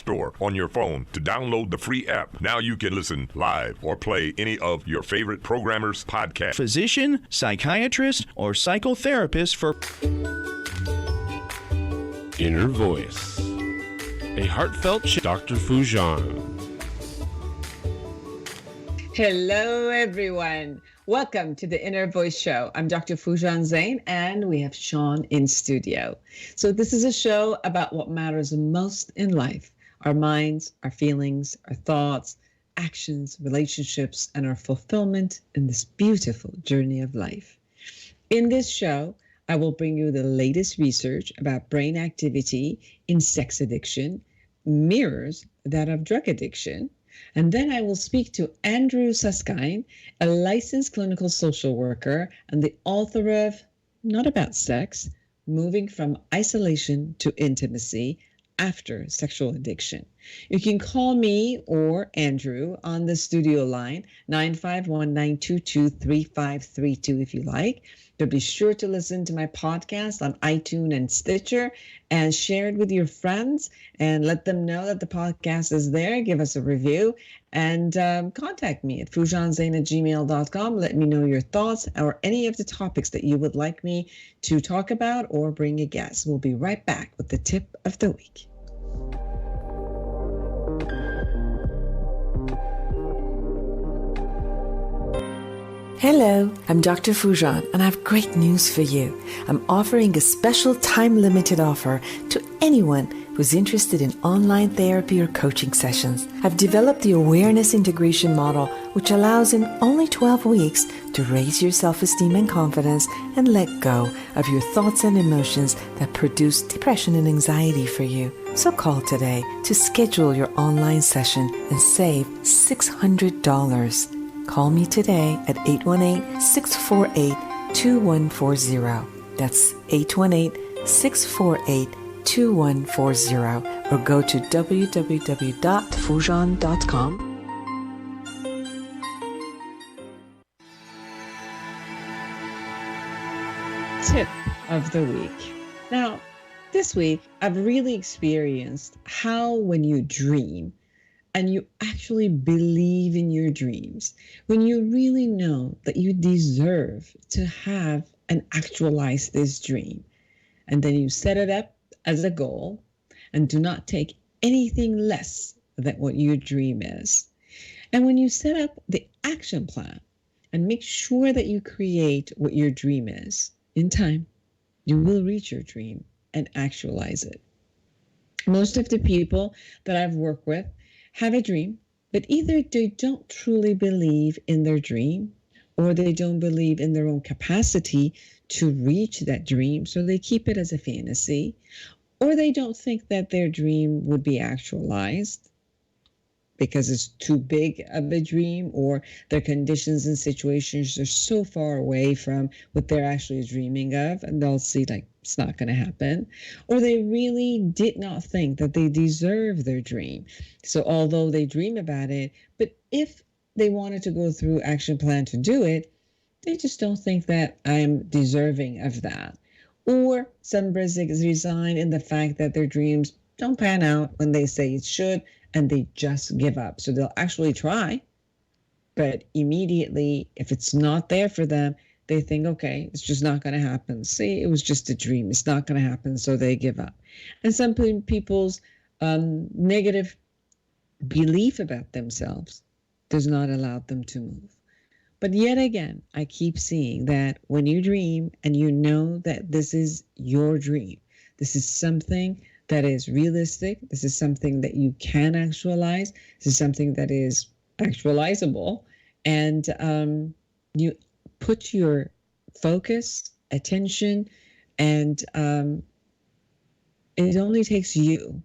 Store on your phone to download the free app. Now you can listen live or play any of your favorite programmers' podcasts. Physician, psychiatrist, or psychotherapist for Inner Voice. A heartfelt Dr. Foojan. Hello, everyone. Welcome to the Inner Voice Show. I'm Dr. Foojan Zeine, and we have Sean in studio. So this is a show about what matters most in life: our minds, our feelings, our thoughts, actions, relationships, and our fulfillment in this beautiful journey of life. In this show, I will bring you the latest research about brain activity in sex addiction, mirrors that of drug addiction, and then I will speak to Andrew Susskind, a licensed clinical social worker and the author of Not About Sex, Moving from Isolation to Intimacy After Sexual Addiction. You can call me or Andrew on the studio line, 951-922-3532 if you like. But be sure to listen to my podcast on iTunes and Stitcher and share it with your friends and let them know that the podcast is there. Give us a review and contact me at foojanzeine@gmail.com. Let me know your thoughts or any of the topics that you would like me to talk about or bring a guest. We'll be right back with the tip of the week. Hello, I'm Dr. Foojan, and I have great news for you. I'm offering a special time-limited offer to anyone who's interested in online therapy or coaching sessions. I've developed the awareness integration model, which allows in only 12 weeks to raise your self-esteem and confidence and let go of your thoughts and emotions that produce depression and anxiety for you. So call today to schedule your online session and save $600. Call me today at 818-648-2140. That's 818-648-2140. Or go to www.foojan.com. Tip of the week. Now, this week, I've really experienced how when you dream, and you actually believe in your dreams, when you really know that you deserve to have and actualize this dream, and then you set it up as a goal and do not take anything less than what your dream is. And when you set up the action plan and make sure that you create what your dream is, in time, you will reach your dream and actualize it. Most of the people that I've worked with have a dream, but either they don't truly believe in their dream or they don't believe in their own capacity to reach that dream, so they keep it as a fantasy, or they don't think that their dream would be actualized because it's too big of a dream, or their conditions and situations are so far away from what they're actually dreaming of, and they'll see like it's not going to happen, or they really did not think that they deserve their dream. So although they dream about it, but if they wanted to go through action plan to do it, they just don't think that I'm deserving of that. Or some resign in the fact that their dreams don't pan out when they say it should, and they just give up. So they'll actually try, but immediately, if it's not there for them, they think, okay, it's just not going to happen. See, it was just a dream. It's not going to happen, so they give up. And some people's negative belief about themselves does not allow them to move. But yet again, I keep seeing that when you dream and you know that this is your dream, this is something that is realistic, this is something that you can actualize, this is something that is actualizable, and you put your focus, attention, and it only takes you,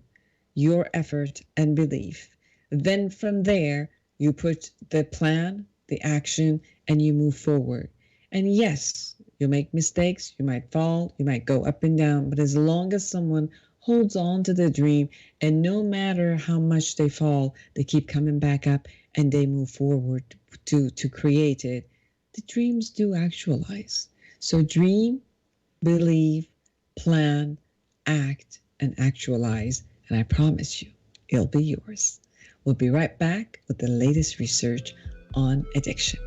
your effort and belief. Then from there, you put the plan, the action, and you move forward. And yes, you make mistakes, you might fall, you might go up and down, but as long as someone holds on to the dream, and no matter how much they fall, they keep coming back up and they move forward to create it, the dreams do actualize. So dream, believe, plan, act, and actualize. And I promise you, it'll be yours. We'll be right back with the latest research on addiction.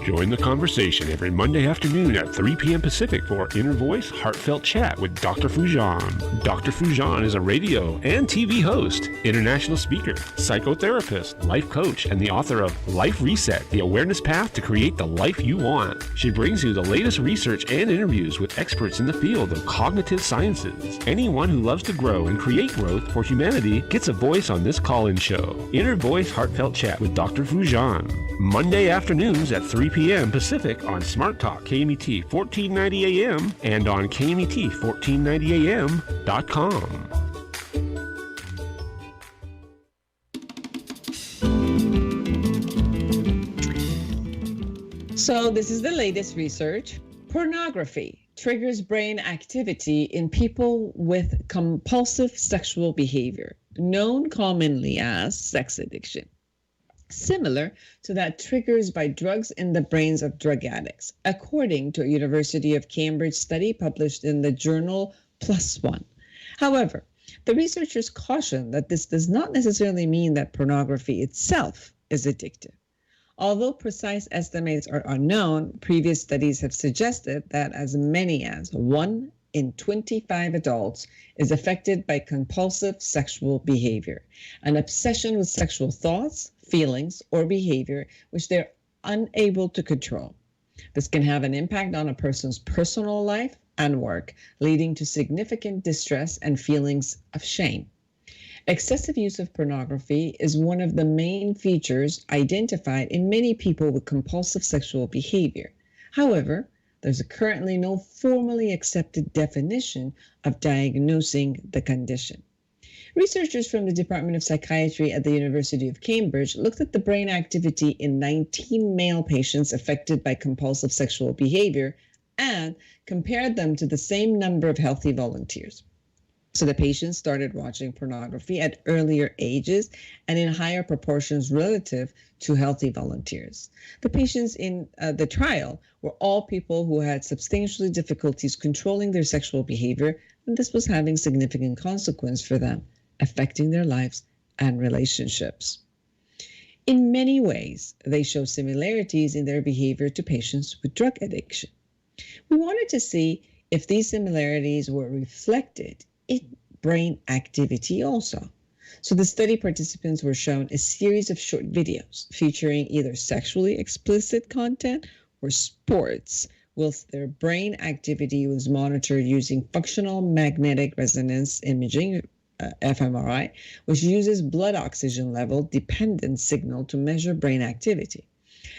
Join the conversation every Monday afternoon at 3 p.m. Pacific for Inner Voice Heartfelt Chat with Dr. Foojan. Dr. Foojan is a radio and TV host, international speaker, psychotherapist, life coach, and the author of Life Reset, The Awareness Path to Create the Life You Want. She brings you the latest research and interviews with experts in the field of cognitive sciences. Anyone who loves to grow and create growth for humanity gets a voice on this call-in show. Inner Voice Heartfelt Chat with Dr. Foojan. Monday afternoons at 3 p.m. Pacific on Smart Talk KMET 1490 AM and on KMET1490AM.com. So this is the latest research. Pornography triggers brain activity in people with compulsive sexual behavior, known commonly as sex addiction, similar to that triggers by drugs in the brains of drug addicts, according to a University of Cambridge study published in the journal PLOS ONE. However, the researchers caution that this does not necessarily mean that pornography itself is addictive. Although precise estimates are unknown, previous studies have suggested that as many as 1 in 25 adults is affected by compulsive sexual behavior, an obsession with sexual thoughts, feelings, or behavior which they're unable to control. This can have an impact on a person's personal life and work, leading to significant distress and feelings of shame. Excessive use of pornography is one of the main features identified in many people with compulsive sexual behavior. However, there's currently no formally accepted definition of diagnosing the condition. Researchers from the Department of Psychiatry at the University of Cambridge looked at the brain activity in 19 male patients affected by compulsive sexual behavior and compared them to the same number of healthy volunteers. So the patients started watching pornography at earlier ages and in higher proportions relative to healthy volunteers. The patients in the trial were all people who had substantial difficulties controlling their sexual behavior, and this was having significant consequence for them, affecting their lives and relationships. In many ways, they show similarities in their behavior to patients with drug addiction. We wanted to see if these similarities were reflected in brain activity also. So the study participants were shown a series of short videos featuring either sexually explicit content or sports, whilst their brain activity was monitored using functional magnetic resonance imaging, fMRI, which uses blood oxygen level dependent signal to measure brain activity.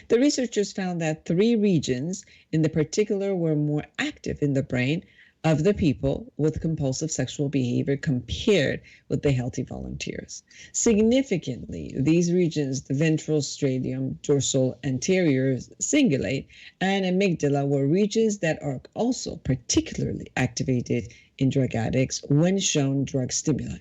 The researchers found that 3 regions in the particular were more active in the brain of the people with compulsive sexual behavior compared with the healthy volunteers. Significantly, these regions, the ventral striatum, dorsal anterior cingulate, and amygdala, were regions that are also particularly activated in drug addicts when shown drug stimuli.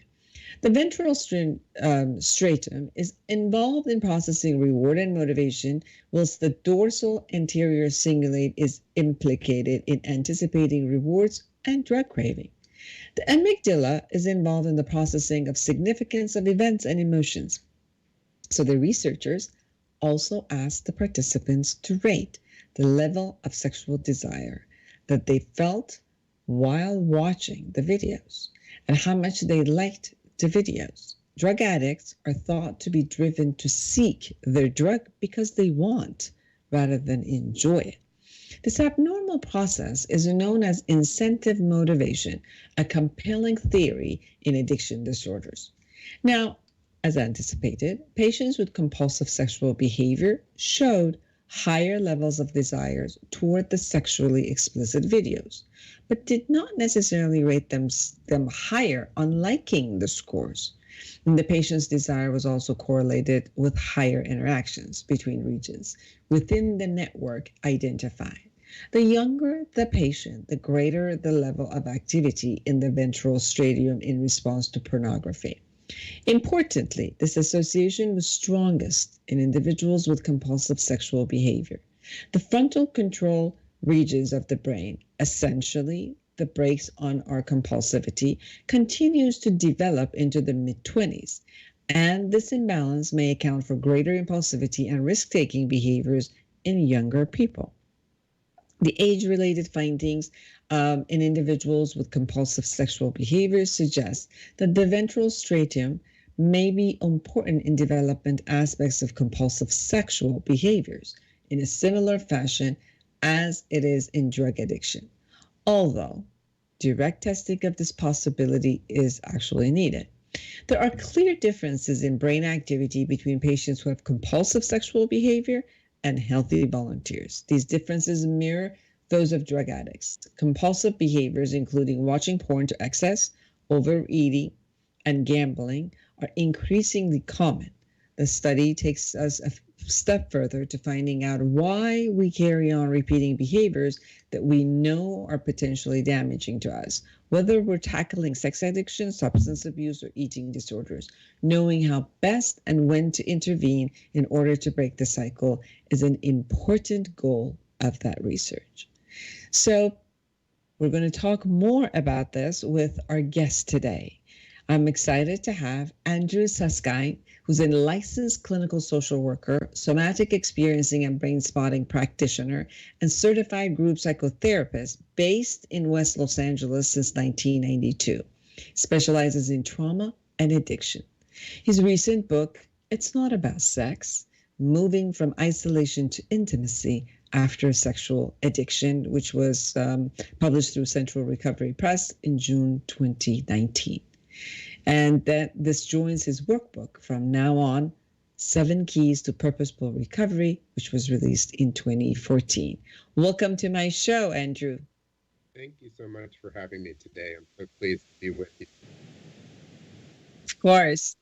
The ventral striatum is involved in processing reward and motivation, whilst the dorsal anterior cingulate is implicated in anticipating rewards and drug craving. The amygdala is involved in the processing of significance of events and emotions. So the researchers also asked the participants to rate the level of sexual desire that they felt while watching the videos and how much they liked the videos. Drug addicts are thought to be driven to seek their drug because they want rather than enjoy it. This abnormal process is known as incentive motivation, a compelling theory in addiction disorders. Now, as anticipated, patients with compulsive sexual behavior showed higher levels of desires toward the sexually explicit videos, but did not necessarily rate them higher on liking the scores. And the patient's desire was also correlated with higher interactions between regions within the network identified. The younger the patient, the greater the level of activity in the ventral striatum in response to pornography. Importantly, this association was strongest in individuals with compulsive sexual behavior. The frontal control regions of the brain. Essentially, the brakes on our compulsivity continues to develop into the mid-20s, and this imbalance may account for greater impulsivity and risk-taking behaviors in younger people. The age-related findings in individuals with compulsive sexual behaviors suggest that the ventral striatum may be important in development aspects of compulsive sexual behaviors in a similar fashion as it is in drug addiction, although direct testing of this possibility is actually needed. There are clear differences in brain activity between patients who have compulsive sexual behavior and healthy volunteers. These differences mirror those of drug addicts. Compulsive behaviors, including watching porn to excess, overeating, and gambling, are increasingly common. The study takes us a step further to finding out why we carry on repeating behaviors that we know are potentially damaging to us, whether we're tackling sex addiction, substance abuse, or eating disorders. Knowing how best and when to intervene in order to break the cycle is an important goal of that research. So we're going to talk more about this with our guest today. I'm excited to have Andrew Susskind, who's a licensed clinical social worker, somatic experiencing and brain spotting practitioner, and certified group psychotherapist based in West Los Angeles since 1992. Specializes in trauma and addiction. His recent book, It's Not About Sex, Moving from Isolation to Intimacy After Sexual Addiction, which was published through Central Recovery Press in June 2019. And that this joins his workbook, From Now On, 7 Keys to Purposeful Recovery, which was released in 2014. Welcome to my show, Andrew. Thank you so much for having me today. I'm so pleased to be with you. Of course.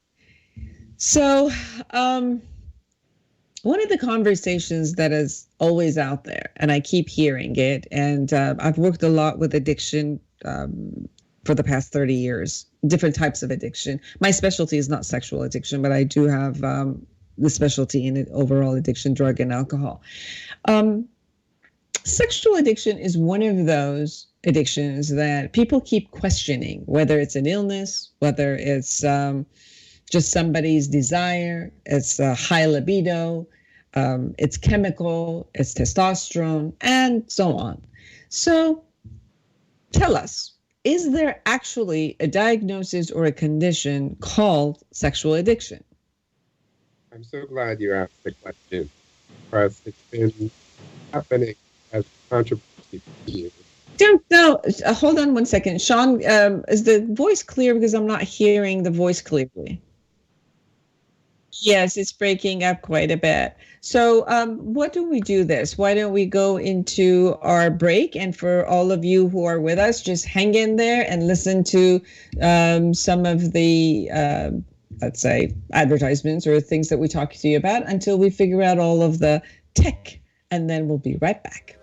So, one of the conversations that is always out there, and I keep hearing it, and I've worked a lot with addiction for the past 30 years, different types of addiction. My specialty is not sexual addiction, but I do have the specialty in overall addiction, drug and alcohol. Sexual addiction is one of those addictions that people keep questioning, whether it's an illness, whether it's just somebody's desire, it's a high libido, it's chemical, it's testosterone, and so on. So tell us, is there actually a diagnosis or a condition called sexual addiction? I'm so glad you asked the question, because it's been happening as controversy for years. Hold on one second. Sean, is the voice clear? Because I'm not hearing the voice clearly. Yes, it's breaking up quite a bit. So what do we do this? Why don't we go into our break? And for all of you who are with us, just hang in there and listen to some of the, let's say, advertisements or things that we talk to you about until we figure out all of the tech. And then we'll be right back.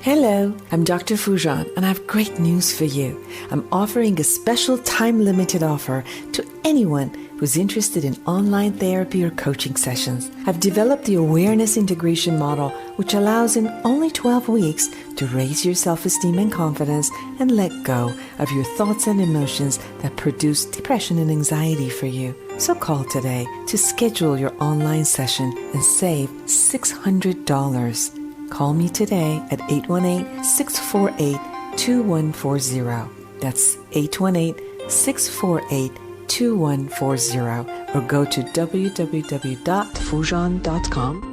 Hello, I'm Dr. Foojan, and I have great news for you. I'm offering a special time-limited offer to anyone who's interested in online therapy or coaching sessions. I've developed the awareness integration model, which allows in only 12 weeks to raise your self-esteem and confidence and let go of your thoughts and emotions that produce depression and anxiety for you. So call today to schedule your online session and save $600. Call me today at 818-648-2140. That's 818-648-2140. Or go to www.foojan.com.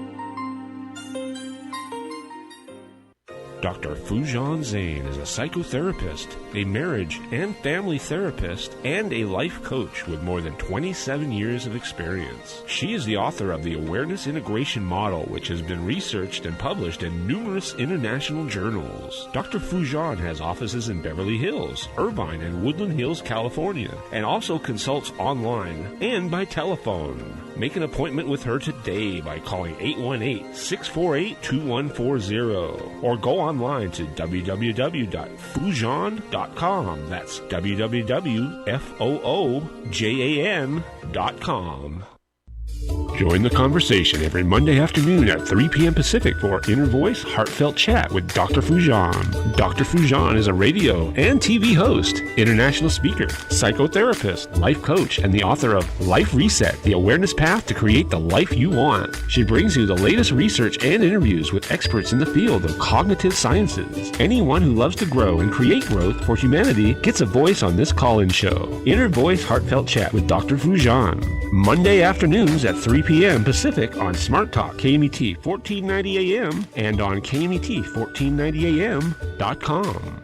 Dr. Foojan Zeine is a psychotherapist, a marriage and family therapist, and a life coach with more than 27 years of experience. She is the author of the Awareness Integration Model, which has been researched and published in numerous international journals. Dr. Foojan has offices in Beverly Hills, Irvine, and Woodland Hills, California, and also consults online and by telephone. Make an appointment with her today by calling 818-648-2140 or go online to www.foojan.com. That's www.foojan.com. Join the conversation every Monday afternoon at 3 p.m. Pacific for Inner Voice Heartfelt Chat with Dr. Foojan. Dr. Foojan is a radio and TV host, international speaker, psychotherapist, life coach, and the author of Life Reset, The Awareness Path to Create the Life You Want. She brings you the latest research and interviews with experts in the field of cognitive sciences. Anyone who loves to grow and create growth for humanity gets a voice on this call-in show. Inner Voice Heartfelt Chat with Dr. Foojan. Monday afternoons at 3 p.m. Pacific on Smart Talk KMET 1490 AM and on KMET1490am.com.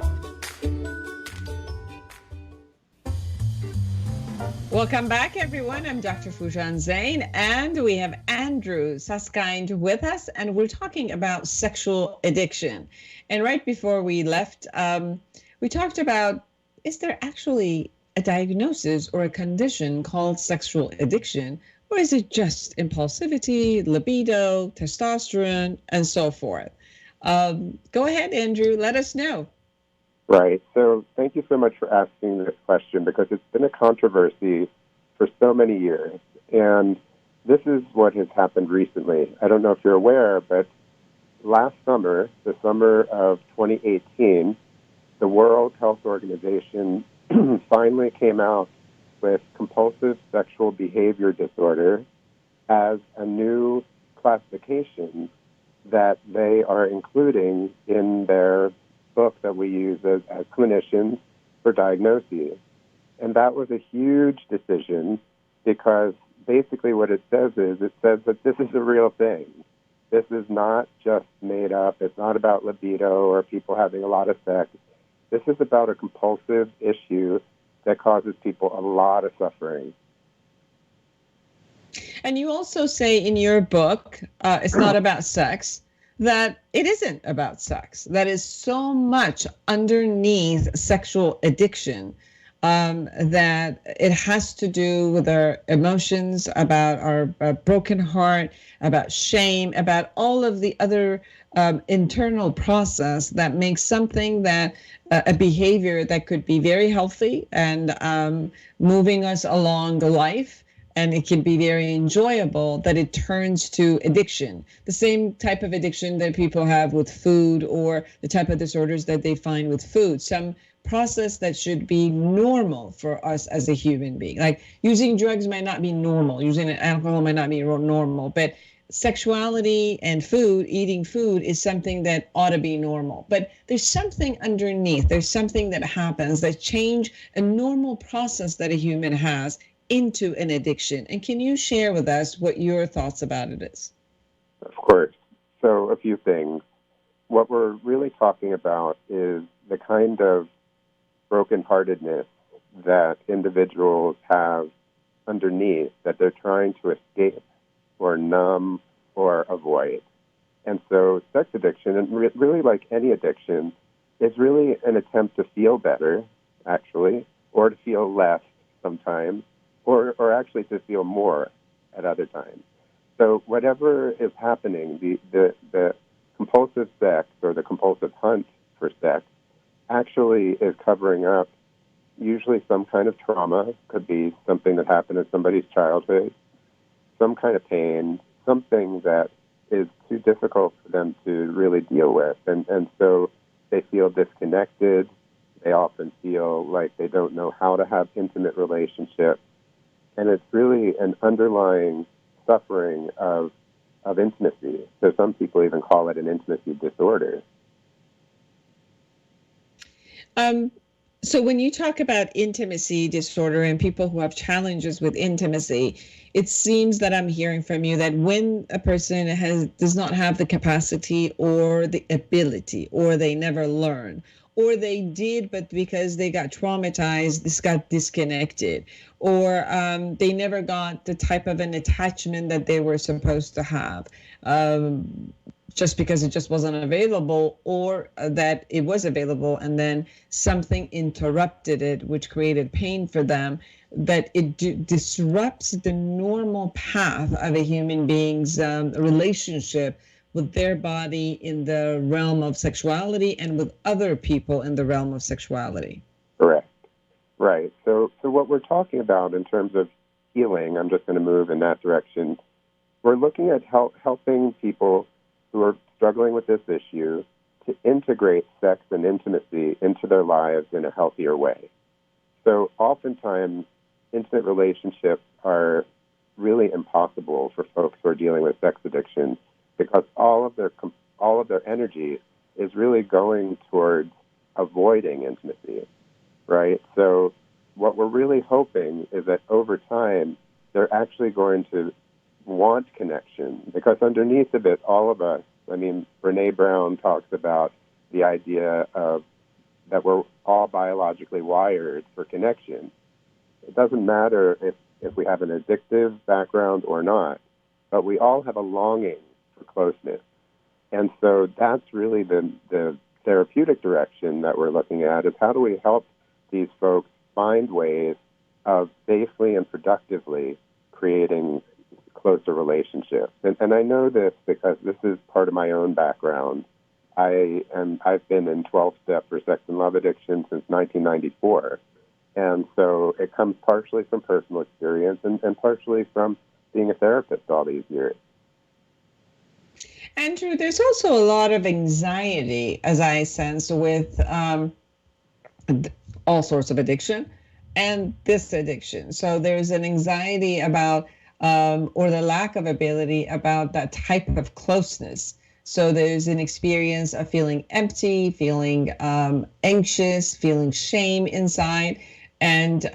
Welcome back, everyone. I'm Dr. Foojan Zeine, and we have Andrew Susskind with us, and we're talking about sexual addiction. And right before we left, we talked about, is there actually a diagnosis or a condition called sexual addiction? Or is it just impulsivity, libido, testosterone, and so forth? Go ahead, Andrew. Let us know. Right. So thank you so much for asking this question, because it's been a controversy for so many years. And this is what has happened recently. I don't know if you're aware, but last summer, the summer of 2018, the World Health Organization finally came out with compulsive sexual behavior disorder as a new classification that they are including in their book that we use as clinicians for diagnoses. And that was a huge decision, because basically what it says is, it says that this is a real thing. This is not just made up. It's not about libido or people having a lot of sex. This is about a compulsive issue that causes people a lot of suffering. And you also say in your book, it's not about sex, that it isn't about sex. That is so much underneath sexual addiction, that it has to do with our emotions, about our broken heart, about shame, about all of the other internal process that makes something that a behavior that could be very healthy and moving us along the life, and it can be very enjoyable, that it turns to addiction. The same type of addiction that people have with food, or the type of disorders that they find with food. Some process that should be normal for us as a human being. Like using drugs might not be normal, using alcohol might not be normal, but sexuality and food, eating food, is something that ought to be normal. But there's something underneath. There's something that happens that change a normal process that a human has into an addiction. And can you share with us what your thoughts about it is? Of course. So a few things. What we're really talking about is the kind of brokenheartedness that individuals have underneath, that they're trying to escape or numb or avoid. And so sex addiction, and really like any addiction, is really an attempt to feel better, actually, or to feel less sometimes, or actually to feel more at other times. So whatever is happening, the compulsive sex or the compulsive hunt for sex actually is covering up usually some kind of trauma, could be something that happened in somebody's childhood, some kind of pain, something that is too difficult for them to really deal with. And so they feel disconnected. They often feel like they don't know how to have intimate relationships. And it's really an underlying suffering of intimacy. So some people even call it an intimacy disorder. So when you talk about intimacy disorder and people who have challenges with intimacy, it seems that I'm hearing from you that when a person does not have the capacity or the ability, or they never learn, or they did, but because they got traumatized, this got disconnected, or they never got the type of an attachment that they were supposed to have. Just because it just wasn't available, or that it was available and then something interrupted it, which created pain for them, that it disrupts the normal path of a human being's relationship with their body in the realm of sexuality and with other people in the realm of sexuality. Correct. Right. So what we're talking about in terms of healing, I'm just going to move in that direction. We're looking at helping people who are struggling with this issue to integrate sex and intimacy into their lives in a healthier way. So oftentimes, intimate relationships are really impossible for folks who are dealing with sex addiction because all of their energy is really going towards avoiding intimacy, right? So what we're really hoping is that over time, they're actually going to want connection, because underneath of it, all of us, I mean, Brene Brown talks about the idea of that we're all biologically wired for connection. It doesn't matter if we have an addictive background or not, but we all have a longing for closeness. And so that's really the therapeutic direction that we're looking at, is how do we help these folks find ways of safely and productively creating closer relationships. And I know this because this is part of my own background. I've been in 12-step for sex and love addiction since 1994. And so it comes partially from personal experience and partially from being a therapist all these years. Andrew, there's also a lot of anxiety, as I sense, with all sorts of addiction and this addiction. So there's an anxiety about or the lack of ability about that type of closeness. So there's an experience of feeling empty, feeling anxious, feeling shame inside. And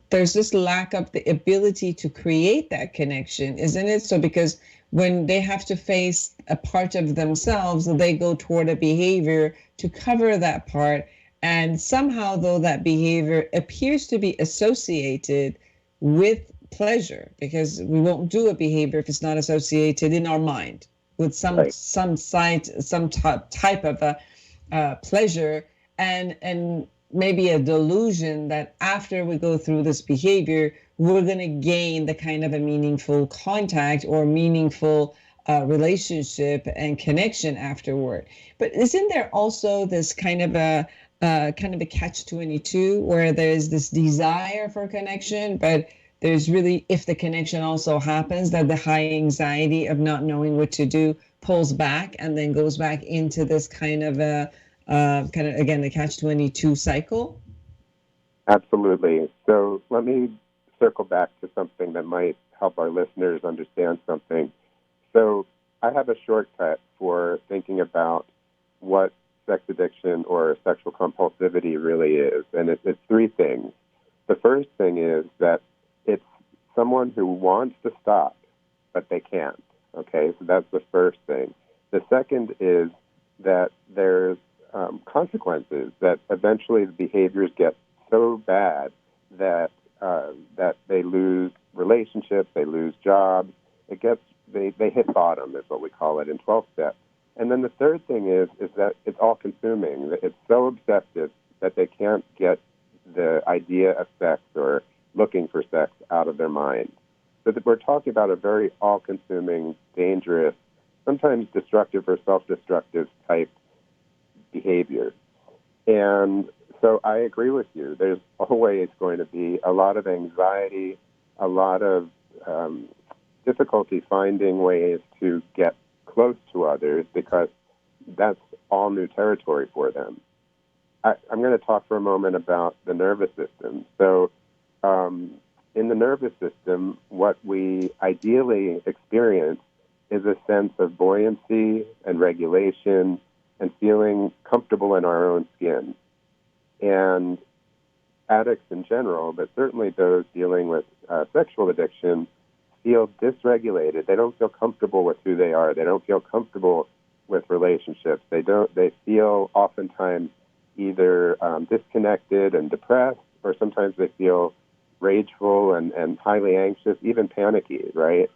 there's this lack of the ability to create that connection, isn't it? So because when they have to face a part of themselves, they go toward a behavior to cover that part. And somehow, though, that behavior appears to be associated with pleasure, because we won't do a behavior if it's not associated in our mind with some type of a pleasure, and maybe a delusion that after we go through this behavior, we're going to gain the kind of a meaningful contact or meaningful relationship and connection afterward. But isn't there also this kind of a catch-22 where there's this desire for connection, but there's really, if the connection also happens, that the high anxiety of not knowing what to do pulls back and then goes back into this kind of again, the catch-22 cycle? Absolutely. So let me circle back to something that might help our listeners understand something. So I have a shortcut for thinking about what sex addiction or sexual compulsivity really is, and it's three things. The first thing is that it's someone who wants to stop, but they can't. Okay, so that's the first thing. The second is that there's consequences, that eventually the behaviors get so bad that they lose relationships, they lose jobs. They hit bottom, is what we call it in 12-step. And then the third thing is that it's all-consuming. It's so obsessive that they can't get the idea of sex or looking for sex out of their mind. So that we're talking about a very all-consuming, dangerous, sometimes destructive or self-destructive type behavior. And so I agree with you. There's always going to be a lot of anxiety, a lot of difficulty finding ways to get close to others because that's all new territory for them. I'm going to talk for a moment about the nervous system. So in the nervous system, what we ideally experience is a sense of buoyancy and regulation and feeling comfortable in our own skin. And addicts in general, but certainly those dealing with sexual addiction, feel dysregulated. They don't feel comfortable with who they are. They don't feel comfortable with relationships. They feel oftentimes either disconnected and depressed, or sometimes they feel rageful and highly anxious, even panicky, right?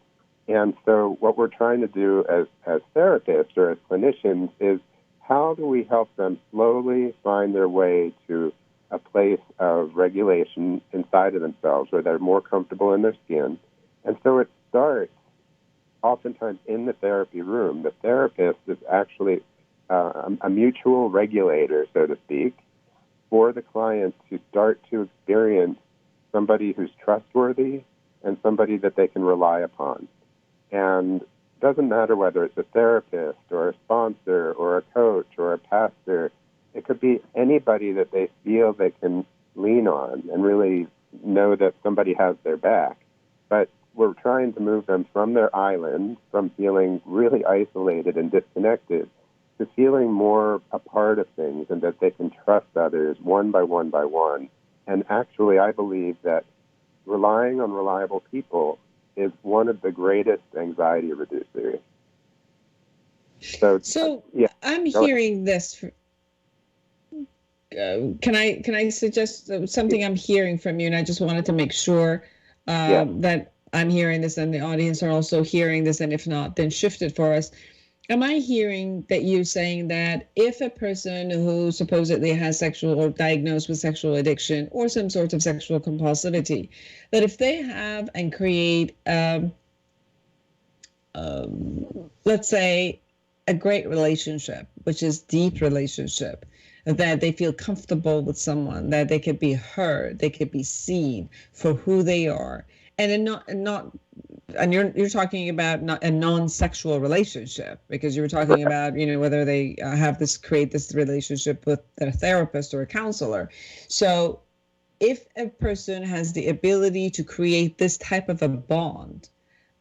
And so what we're trying to do as therapists or as clinicians is how do we help them slowly find their way to a place of regulation inside of themselves where they're more comfortable in their skin. And so it starts oftentimes in the therapy room. The therapist is actually a mutual regulator, so to speak, for the client to start to experience somebody who's trustworthy and somebody that they can rely upon. And it doesn't matter whether it's a therapist or a sponsor or a coach or a pastor. It could be anybody that they feel they can lean on and really know that somebody has their back. But we're trying to move them from their island, from feeling really isolated and disconnected, to feeling more a part of things and that they can trust others one by one by one. And actually, I believe that relying on reliable people is one of the greatest anxiety reducers. So yeah, I'm hearing this. Can I suggest something I'm hearing from you? And I just wanted to make sure that I'm hearing this and the audience are also hearing this. And if not, then shift it for us. Am I hearing that you're saying that if a person who supposedly has sexual or diagnosed with sexual addiction or some sort of sexual compulsivity, that if they have and create, let's say, a great relationship, which is deep relationship, that they feel comfortable with someone, that they could be heard, they could be seen for who they are, and you're talking about not a non-sexual relationship, because you were talking about whether they create this relationship with a therapist or a counselor. So if a person has the ability to create this type of a bond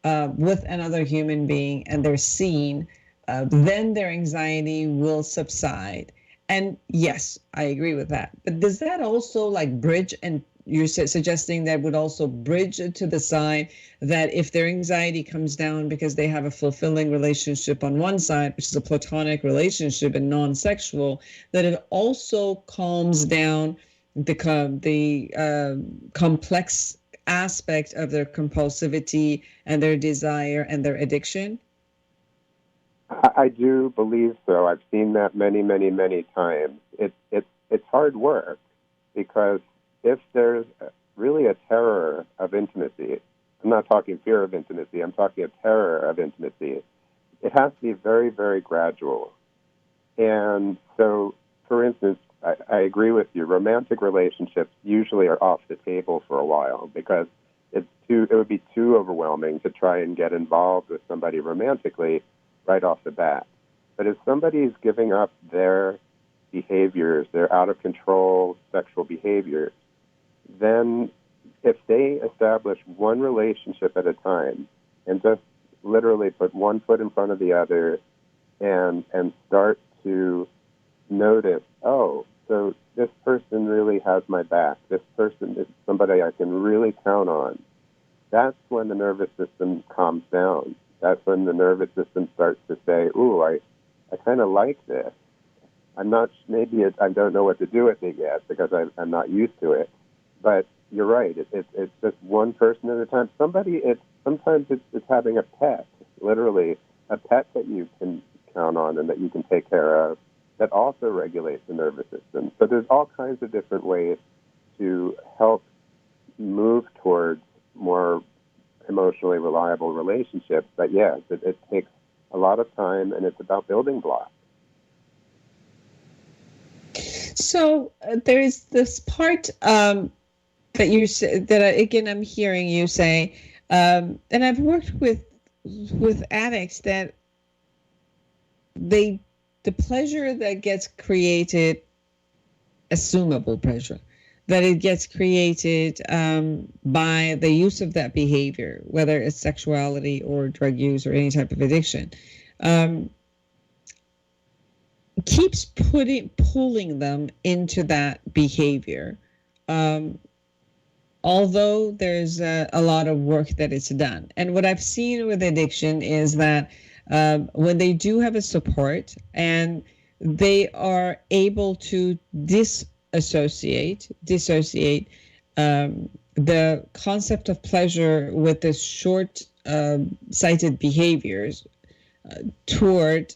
with another human being and they're seen, then their anxiety will subside. And yes, I agree with that. But does that also bridge, and you're suggesting that would also bridge to the side that if their anxiety comes down because they have a fulfilling relationship on one side, which is a platonic relationship and non-sexual, that it also calms down the complex aspect of their compulsivity and their desire and their addiction? I do believe so. I've seen that many, many, many times. It's hard work, because if there's really a terror of intimacy, I'm not talking fear of intimacy, I'm talking a terror of intimacy, it has to be very, very gradual. And so, for instance, I agree with you, romantic relationships usually are off the table for a while because it would be too overwhelming to try and get involved with somebody romantically right off the bat. But if somebody's giving up their behaviors, their out-of-control sexual behaviors, then if they establish one relationship at a time and just literally put one foot in front of the other and start to notice, oh, so this person really has my back, this person is somebody I can really count on, that's when the nervous system calms down. That's when the nervous system starts to say, ooh, I kind of like this. I don't know what to do with it yet because I'm not used to it. But you're right. It's just one person at a time. Sometimes it's having a pet, literally a pet that you can count on and that you can take care of, that also regulates the nervous system. So there's all kinds of different ways to help move towards more emotionally reliable relationships. But yes, it takes a lot of time, and it's about building blocks. So there is this part that you said that again I'm hearing you say, and I've worked with addicts that the pleasure that gets created, assumable pleasure, that it gets created by the use of that behavior, whether it's sexuality or drug use or any type of addiction, keeps pulling them into that behavior. Although there's a lot of work that is done. And what I've seen with addiction is that when they do have a support and they are able to dissociate the concept of pleasure with the short-sighted behaviors toward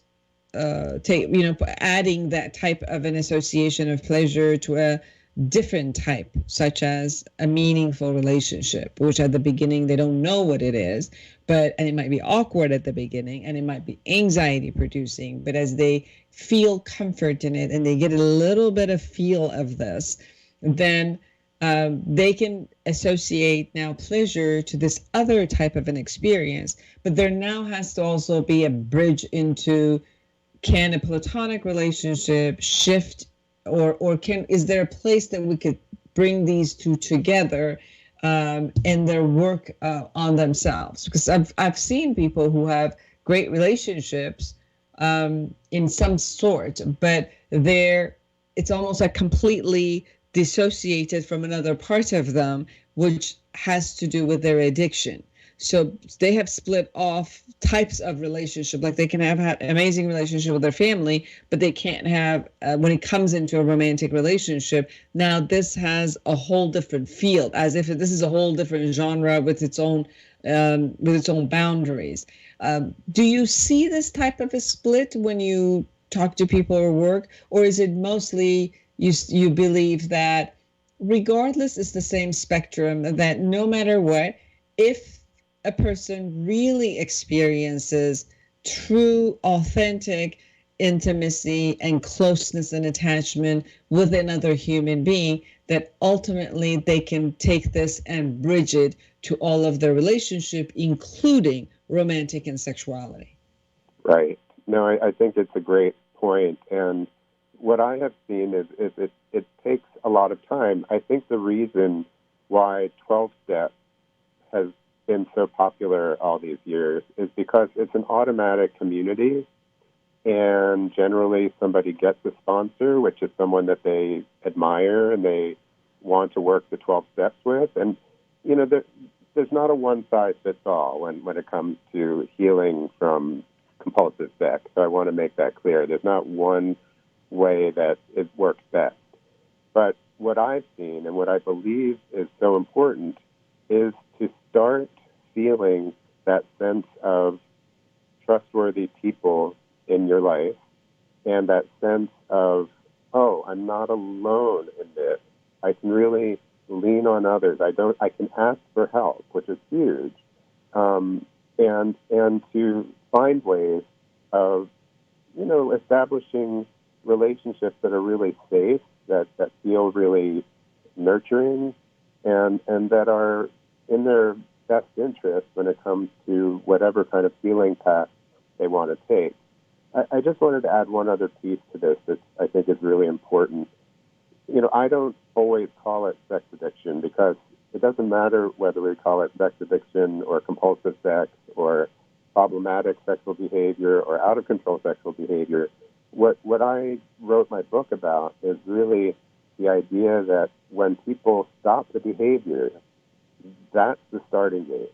adding that type of an association of pleasure to a different type, such as a meaningful relationship, which at the beginning they don't know what it is, and it might be awkward at the beginning and it might be anxiety producing, but as they feel comfort in it and they get a little bit of feel of this, then they can associate now pleasure to this other type of an experience. But there now has to also be a bridge into, can a platonic relationship shift, or is there a place that we could bring these two together in their work on themselves? Because I've seen people who have great relationships in some sort, but it's almost like completely dissociated from another part of them, which has to do with their addiction. So they have split off types of relationship. Like they can have had an amazing relationship with their family, but they can't have, when it comes into a romantic relationship, now this has a whole different field, as if this is a whole different genre with its own boundaries. Do you see this type of a split when you talk to people or work, or is it mostly you believe that regardless it's the same spectrum, that no matter what, if a person really experiences true, authentic intimacy and closeness and attachment with another human being, that ultimately they can take this and bridge it to all of their relationship, including romantic and sexuality? Right. No, I think it's a great point. And what I have seen is it takes a lot of time. I think the reason why 12-step has been so popular all these years is because it's an automatic community, and generally somebody gets a sponsor, which is someone that they admire and they want to work the 12 steps with. And, there's not a one-size-fits-all when it comes to healing from compulsive sex. So I want to make that clear. There's not one way that it works best. But what I've seen and what I believe is so important is to start feeling that sense of trustworthy people in your life and that sense of, oh, I'm not alone in this. I can really lean on others. I can ask for help, which is huge. And to find ways of, establishing relationships that are really safe, that feel really nurturing, and that are in their best interest when it comes to whatever kind of healing path they want to take. I just wanted to add one other piece to this that I think is really important. I don't always call it sex addiction, because it doesn't matter whether we call it sex addiction or compulsive sex or problematic sexual behavior or out-of-control sexual behavior. What I wrote my book about is really the idea that when people stop the behavior, that's the starting gate.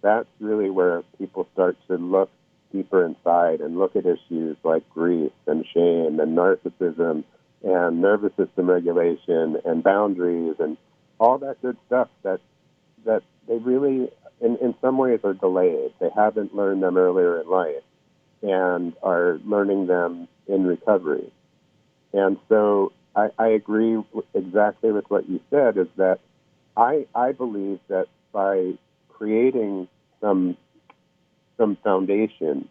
That's really where people start to look deeper inside and look at issues like grief and shame and narcissism and nervous system regulation and boundaries and all that good stuff that they really, in some ways, are delayed. They haven't learned them earlier in life and are learning them in recovery. And so I agree exactly with what you said, is that I believe that by creating some foundation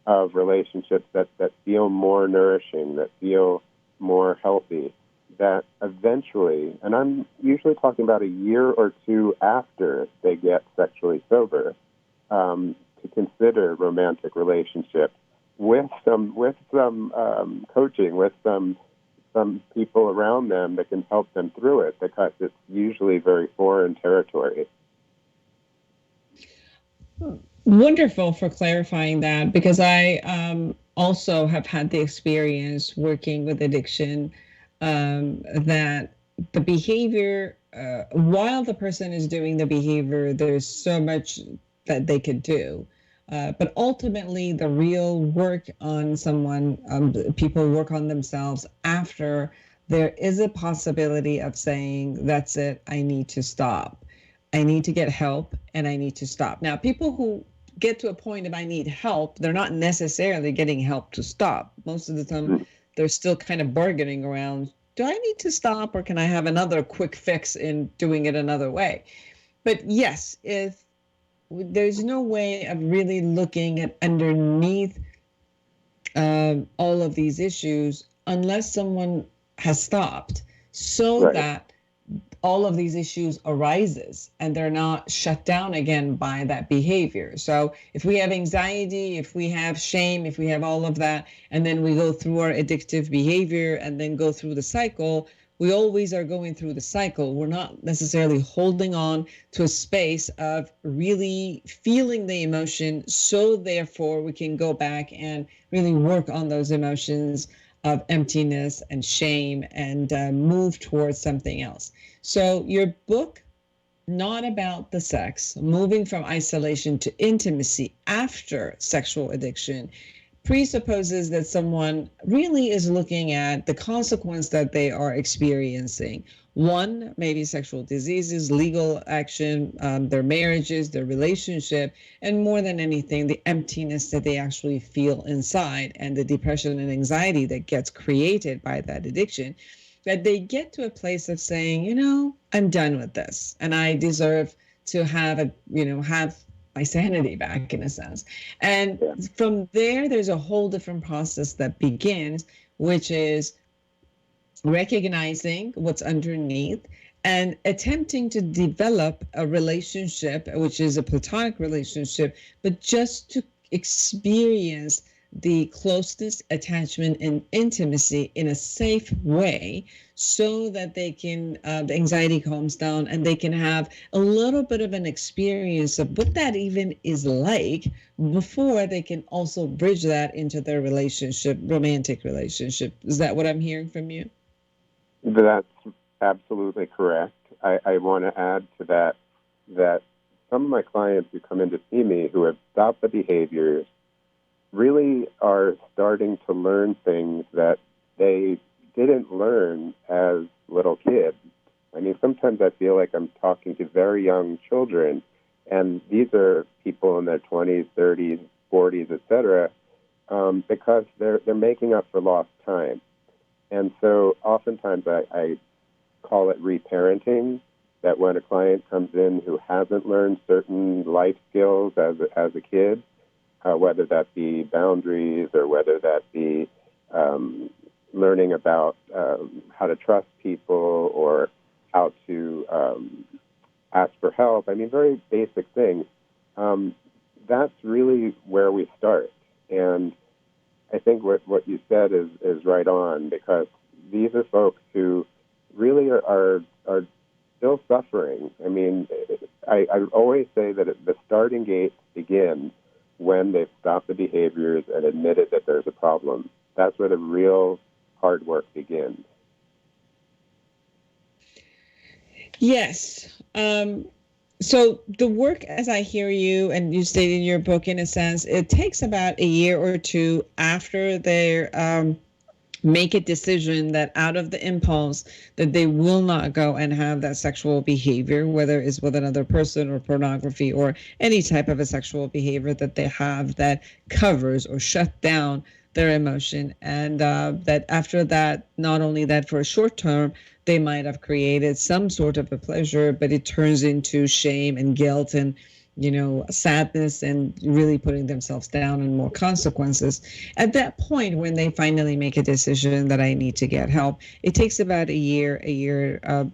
of relationships that feel more nourishing, that feel more healthy, that eventually, and I'm usually talking about a year or two after they get sexually sober, to consider romantic relationships with some coaching, with some people around them that can help them through it, because it's usually very foreign territory. Wonderful for clarifying that, because I also have had the experience working with addiction, that the behavior, while the person is doing the behavior, there's so much that they could do. But ultimately, the real work on someone, people work on themselves after there is a possibility of saying, that's it, I need to stop. I need to get help and I need to stop. Now, people who get to a point of I need help, they're not necessarily getting help to stop. Most of the time, they're still kind of bargaining around, do I need to stop or can I have another quick fix in doing it another way? But yes, if there's no way of really looking at underneath all of these issues unless someone has stopped, so that all of these issues arises and they're not shut down again by that behavior. So if we have anxiety, if we have shame, if we have all of that, and then we go through our addictive behavior and then go through the cycle, we always are going through the cycle. We're not necessarily holding on to a space of really feeling the emotion. So therefore we can go back and really work on those emotions of emptiness and shame and move towards something else. So your book, not about the sex, moving from isolation to intimacy after sexual addiction, presupposes that someone really is looking at the consequence that they are experiencing. One, maybe sexual diseases, legal action, their marriages, their relationship, and more than anything, the emptiness that they actually feel inside and the depression and anxiety that gets created by that addiction, that they get to a place of saying, you know, I'm done with this and I deserve to have my sanity back, in a sense. And from there, there's a whole different process that begins, which is recognizing what's underneath and attempting to develop a relationship, which is a platonic relationship, but just to experience the closeness, attachment, and intimacy in a safe way, so that they can, the anxiety calms down and they can have a little bit of an experience of what that even is like before they can also bridge that into their relationship, romantic relationship. Is that what I'm hearing from you? That's absolutely correct. I want to add to that some of my clients who come in to see me who have stopped the behaviors really are starting to learn things that they didn't learn as little kids. I mean, sometimes I feel like I'm talking to very young children, and these are people in their 20s, 30s, 40s, etc., because they're making up for lost time. And so oftentimes I call it reparenting, that when a client comes in who hasn't learned certain life skills as a kid, whether that be boundaries or whether that be learning about how to trust people or how to ask for help. I mean, very basic things. That's really where we start. And I think what you said is right on, because these are folks who really are still suffering. I mean, I always say that the starting gate begins when they've stopped the behaviors and admitted that there's a problem. That's where the real hard work begins. Yes. So the work, as I hear you, and you stated in your book, in a sense, it takes about a year or two after they make a decision that out of the impulse that they will not go and have that sexual behavior, whether it's with another person or pornography or any type of a sexual behavior that they have that covers or shut down their emotion. And that after that, not only that for a short term, they might have created some sort of a pleasure, but it turns into shame and guilt and sadness and really putting themselves down and more consequences. At that point, when they finally make a decision that I need to get help, it takes about a year,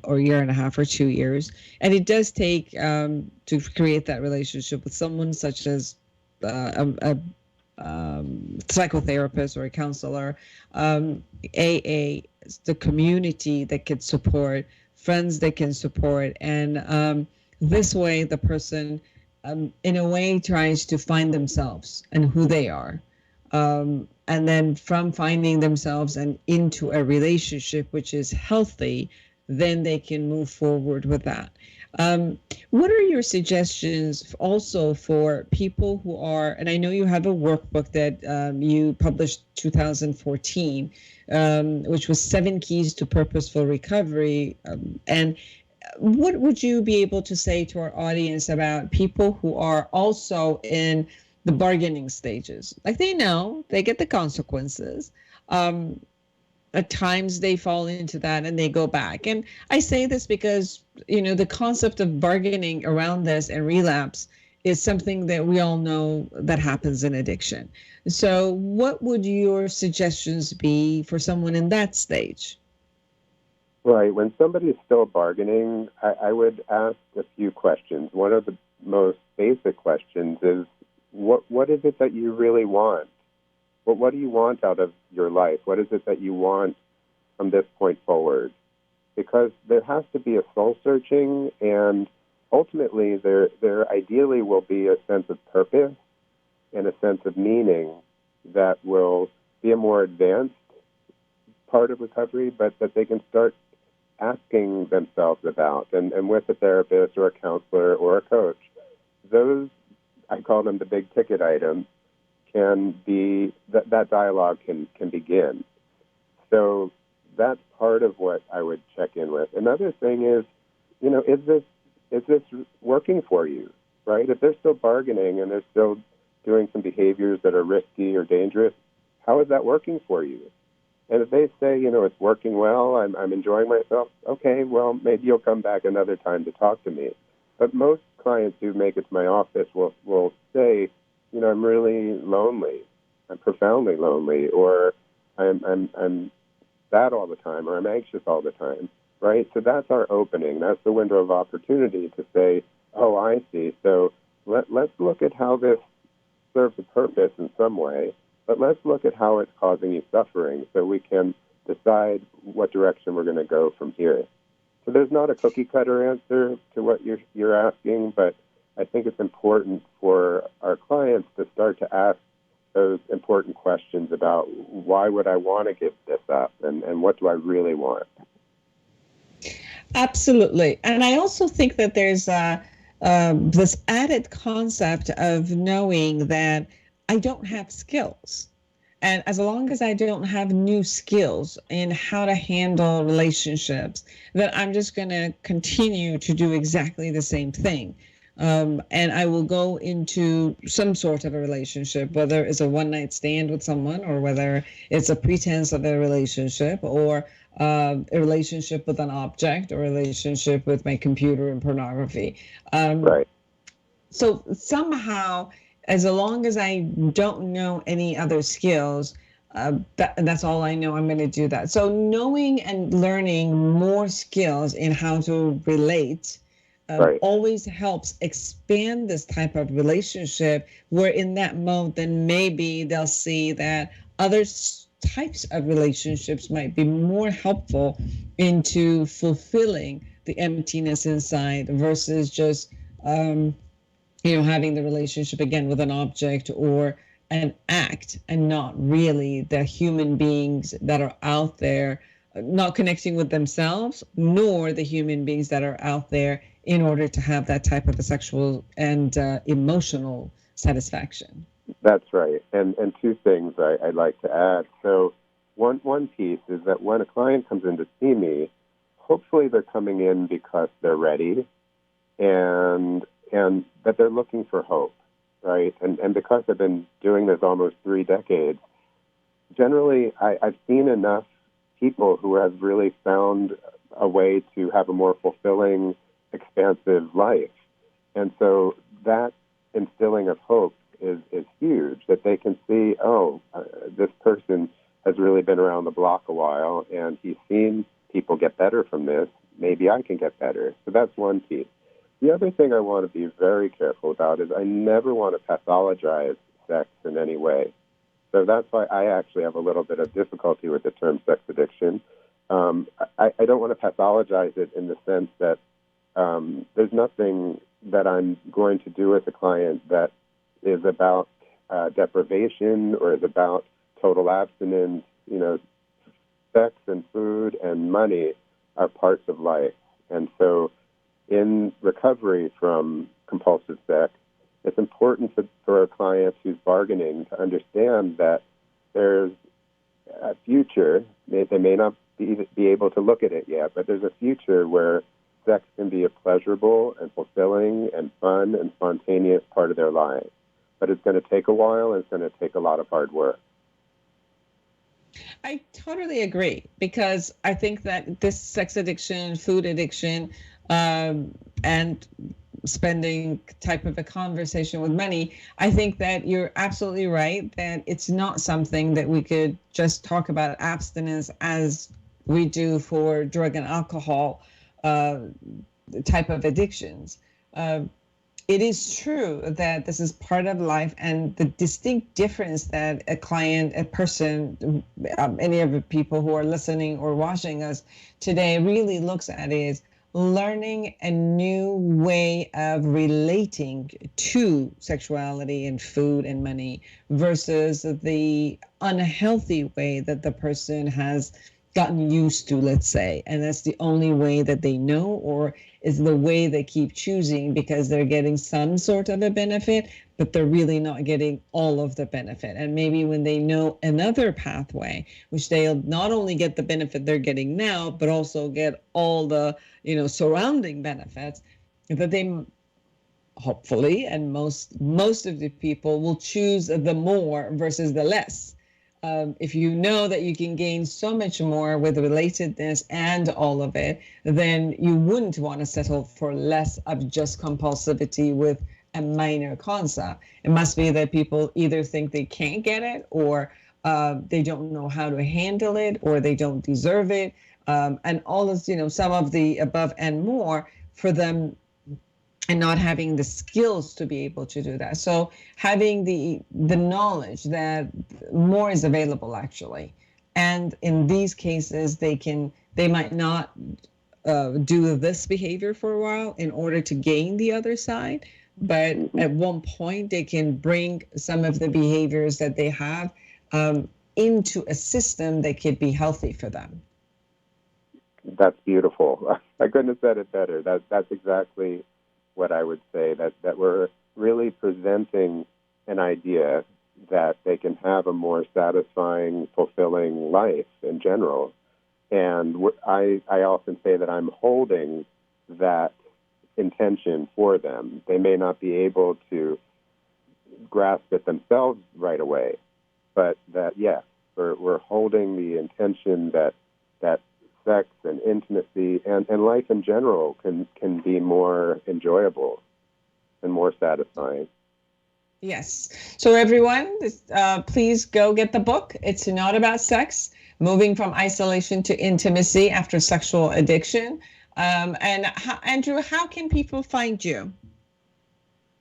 or year and a half, or 2 years. And it does take to create that relationship with someone such as a psychotherapist or a counselor, AA, the community that can support, friends that can support. And this way, the person, in a way, tries to find themselves and who they are. And then from finding themselves and into a relationship which is healthy, then they can move forward with that. What are your suggestions also for people who are, and I know you have a workbook that you published 2014, which was 7 Keys to Purposeful Recovery. And what would you be able to say to our audience about people who are also in the bargaining stages? Like, they know they get the consequences. At times they fall into that and they go back. And I say this because, the concept of bargaining around this and relapse is something that we all know that happens in addiction. So what would your suggestions be for someone in that stage? Right. When somebody is still bargaining, I would ask a few questions. One of the most basic questions is, what is it that you really want? What do you want out of your life? What is it that you want from this point forward? Because there has to be a soul searching, and ultimately there ideally will be a sense of purpose and a sense of meaning that will be a more advanced part of recovery, but that they can start asking themselves about. And with a therapist or a counselor or a coach, those, I call them the big ticket items, can be, that dialogue can begin. So that's part of what I would check in with. Another thing is, is this working for you, right? If they're still bargaining and they're still doing some behaviors that are risky or dangerous, how is that working for you? And if they say, it's working well, I'm enjoying myself, okay, well, maybe you'll come back another time to talk to me. But most clients who make it to my office will say, I'm really lonely, I'm profoundly lonely, or I'm sad all the time, or I'm anxious all the time, right? So that's our opening. That's the window of opportunity to say, oh, I see. So let's look at how this serves a purpose in some way, but let's look at how it's causing you suffering so we can decide what direction we're going to go from here. So there's not a cookie-cutter answer to what you're asking, but I think it's important for our clients to start to ask those important questions about why would I want to give this up, and what do I really want? Absolutely. And I also think that there's this added concept of knowing that I don't have skills. And as long as I don't have new skills in how to handle relationships, then I'm just going to continue to do exactly the same thing. And I will go into some sort of a relationship, whether it's a one-night stand with someone, or whether it's a pretense of a relationship, or a relationship with an object, or a relationship with my computer and pornography. Right. So somehow, as long as I don't know any other skills, that's all I know, I'm going to do that. So knowing and learning more skills in how to relate always helps expand this type of relationship, where in that mode, then maybe they'll see that other types of relationships might be more helpful into fulfilling the emptiness inside, versus just, having the relationship again with an object or an act, and not really the human beings that are out there, not connecting with themselves, nor the human beings that are out there in order to have that type of a sexual and emotional satisfaction. That's right. And two things I'd like to add. So one piece is that when a client comes in to see me, hopefully they're coming in because they're ready, and that they're looking for hope, right? And because I've been doing this almost 3 decades, generally I've seen enough people who have really found a way to have a more fulfilling, expansive life. And so that instilling of hope is huge, that they can see, this person has really been around the block a while, and he's seen people get better from this. Maybe I can get better. So that's one piece. The other thing I want to be very careful about is I never want to pathologize sex in any way. So that's why I actually have a little bit of difficulty with the term sex addiction. I don't want to pathologize it in the sense that there's nothing that I'm going to do with a client that is about deprivation or is about total abstinence. Sex and food and money are parts of life. And so in recovery from compulsive sex, it's important for a client who's bargaining to understand that there's a future. They may not be able to look at it yet, but there's a future where sex can be a pleasurable and fulfilling and fun and spontaneous part of their lives. But it's going to take a while, and it's going to take a lot of hard work. I totally agree, because I think that this sex addiction, food addiction, and spending type of a conversation with money, I think that you're absolutely right that it's not something that we could just talk about abstinence as we do for drug and alcohol type of addictions. It is true that this is part of life, and the distinct difference that a client, a person, any of the people who are listening or watching us today really looks at is learning a new way of relating to sexuality and food and money versus the unhealthy way that the person has gotten used to, let's say, and that's the only way that they know, or is the way they keep choosing because they're getting some sort of a benefit, but they're really not getting all of the benefit. And maybe when they know another pathway, which they'll not only get the benefit they're getting now, but also get all the, surrounding benefits, that they hopefully, and most of the people will choose the more versus the less. If you know that you can gain so much more with relatedness and all of it, then you wouldn't want to settle for less of just compulsivity with a minor concept. It must be that people either think they can't get it, or they don't know how to handle it, or they don't deserve it, and all of some of the above and more for them, and not having the skills to be able to do that. So having the knowledge that more is available actually, and in these cases they might not do this behavior for a while in order to gain the other side, but at one point they can bring some of the behaviors that they have into a system that could be healthy for them. That's beautiful. I couldn't have said it better. That's exactly what I would say, that we're really presenting an idea that they can have a more satisfying, fulfilling life in general. And I often say that I'm holding that intention for them. They may not be able to grasp it themselves right away, but that, yes, we're holding the intention that sex and intimacy and life in general can be more enjoyable and more satisfying. Yes. So everyone, please go get the book. It's not about sex, moving from isolation to intimacy after sexual addiction. Andrew, how can people find you?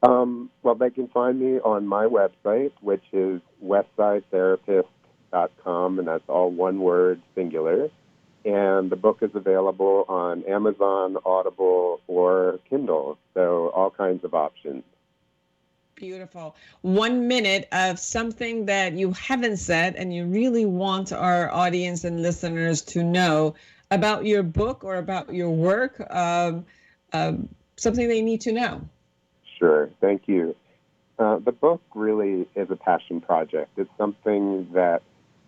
Well, they can find me on my website, which is westsidetherapist.com, and that's all one word, singular. And the book is available on Amazon, Audible, or Kindle, so all kinds of options. Beautiful. 1 minute of something that you haven't said and you really want our audience and listeners to know about your book or about your work, something they need to know. Sure. Thank you. The book really is a passion project. It's something that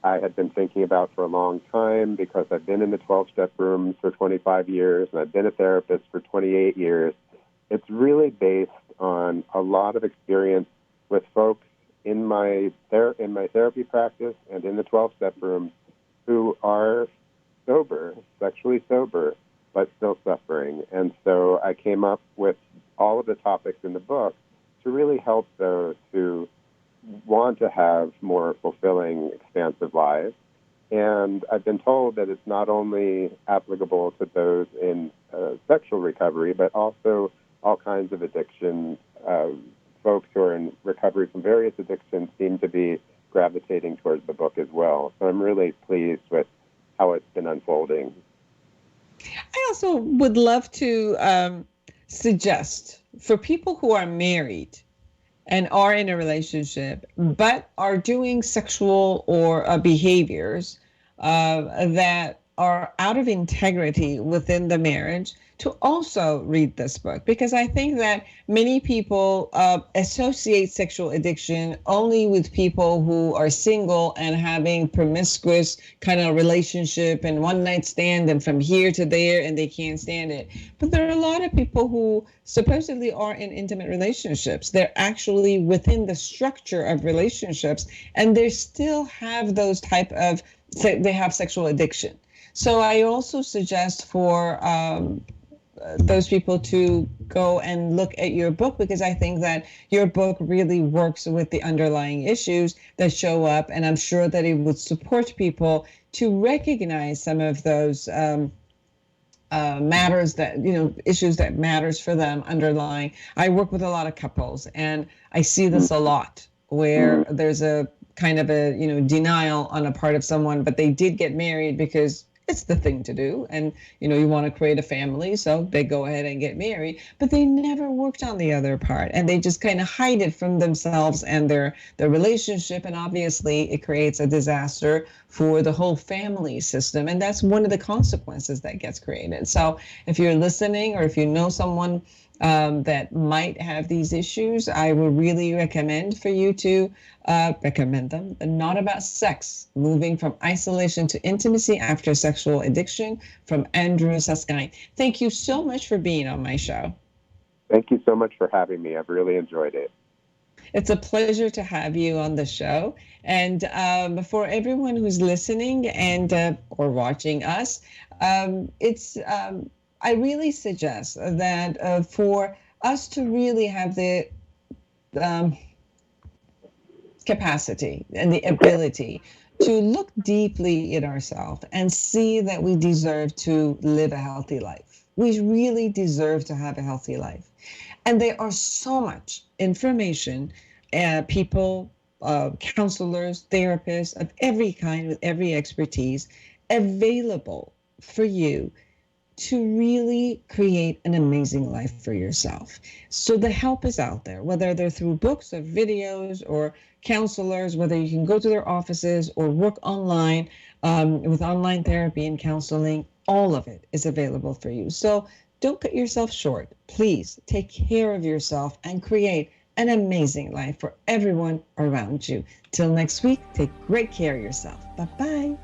I had been thinking about for a long time because I've been in the 12-step rooms for 25 years and I've been a therapist for 28 years. It's really based on a lot of experience with folks in my therapy practice and in the 12-step rooms who are sober, sexually sober, but still suffering. And so I came up with all of the topics in the book to really help those who want to have more fulfilling, expansive lives. And I've been told that it's not only applicable to those in sexual recovery, but also all kinds of addictions. Folks who are in recovery from various addictions seem to be gravitating towards the book as well. So I'm really pleased with how it's been unfolding. I also would love to suggest for people who are married and are in a relationship, but are doing sexual or behaviors that are out of integrity within the marriage, to also read this book, because I think that many people associate sexual addiction only with people who are single and having promiscuous kind of relationship and one night stand and from here to there and they can't stand it. But there are a lot of people who supposedly are in intimate relationships. They're actually within the structure of relationships and they still have those type of, they have sexual addiction. So I also suggest for those people to go and look at your book, because I think that your book really works with the underlying issues that show up. And I'm sure that it would support people to recognize some of those matters that, issues that matters for them underlying. I work with a lot of couples and I see this a lot where there's a kind of a, denial on a part of someone, but they did get married because it's the thing to do. And, you want to create a family, so they go ahead and get married, but they never worked on the other part and they just kind of hide it from themselves and their relationship. And obviously it creates a disaster for the whole family system. And that's one of the consequences that gets created. So if you're listening or if you know someone that might have these issues, I would really recommend for you to recommend them. Not About Sex, Moving from Isolation to Intimacy After Sexual Addiction, from Andrew Susskind. Thank you so much for being on my show. Thank you so much for having me. I've really enjoyed it. It's a pleasure to have you on the show. And for everyone who's listening and or watching us, I really suggest that for us to really have the capacity and the ability to look deeply at ourselves and see that we deserve to live a healthy life. We really deserve to have a healthy life. And there are so much information, people, counselors, therapists of every kind with every expertise available for you to really create an amazing life for yourself. So the help is out there, whether they're through books or videos or counselors, whether you can go to their offices or work online with online therapy and counseling, all of it is available for you. So don't cut yourself short. Please take care of yourself and create an amazing life for everyone around you. Till next week, take great care of yourself. Bye-bye.